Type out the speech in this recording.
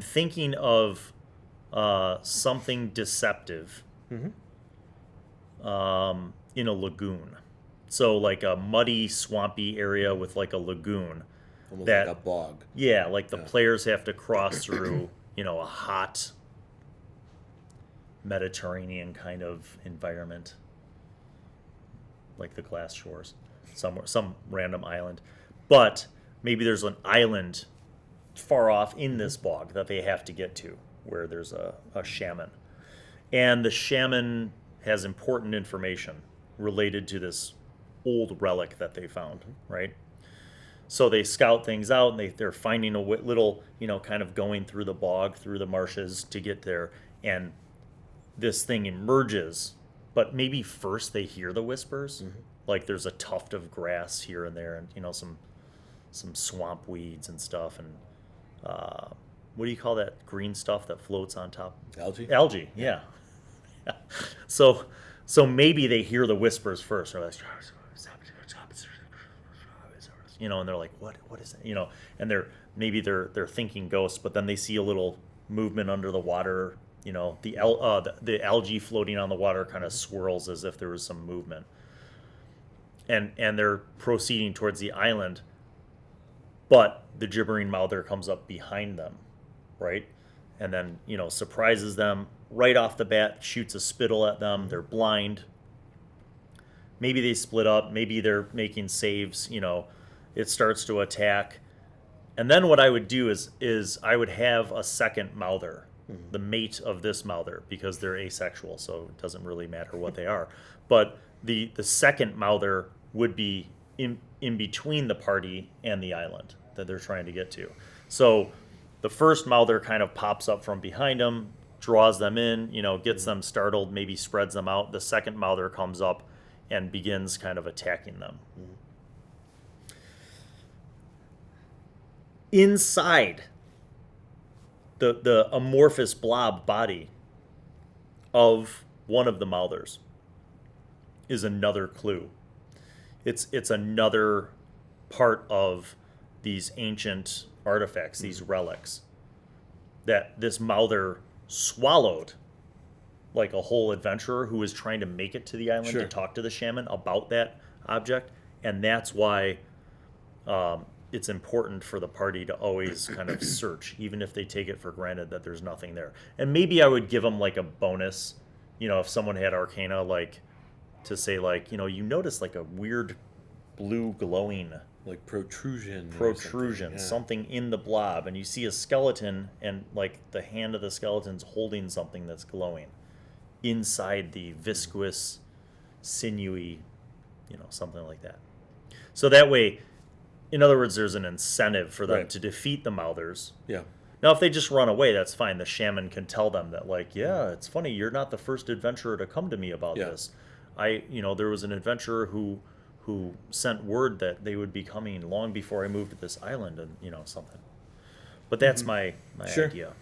thinking of something deceptive in a lagoon. So like a muddy, swampy area with like a lagoon. Almost That, like a bog. yeah, like the players have to cross through, a hot Mediterranean kind of environment, like the glass shores, somewhere, some random island. But maybe there's an island far off in this bog that they have to get to, where there's a shaman. And the shaman has important information related to this old relic that they found, right? So they scout things out, and they're finding a little, kind of going through the bog, through the marshes to get there. And this thing emerges, but maybe first they hear the whispers. Like there's a tuft of grass here and there, and some swamp weeds and stuff. And what do you call that green stuff that floats on top? Algae. Yeah. So maybe they hear the whispers first. They're like, and they're like, what is that? And they're thinking ghosts, but then they see a little movement under the water. The algae floating on the water kind of swirls as if there was some movement. And they're proceeding towards the island, but the gibbering mouther comes up behind them, right? And then, surprises them right off the bat, shoots a spittle at them. They're blind. Maybe they split up. Maybe they're making saves. It starts to attack. And then what I would do is I would have a second mouther, the mate of this mouther, because they're asexual, so it doesn't really matter what they are. But the second mouther would be in between the party and the island that they're trying to get to. So the first mouther kind of pops up from behind them, draws them in, gets them startled, maybe spreads them out. The second mouther comes up and begins kind of attacking them. Inside the amorphous blob body of one of the mouthers is another clue. It's another part of these ancient artifacts, these relics, that this mouther swallowed, like a whole adventurer who was trying to make it to the island to talk to the shaman about that object. And that's why it's important for the party to always kind of search, even if they take it for granted that there's nothing there. And maybe I would give them like a bonus, if someone had Arcana, like to say like, you notice like a weird blue glowing, like protrusion, something in the blob, and you see a skeleton, and like the hand of the skeleton's holding something that's glowing inside the viscous, sinewy, something like that. So that way, in other words, there's an incentive for them to defeat the mouthers. Yeah. Now, if they just run away, that's fine. The shaman can tell them that, like, it's funny, you're not the first adventurer to come to me about this. There was an adventurer who sent word that they would be coming long before I moved to this island, and something. But that's my idea.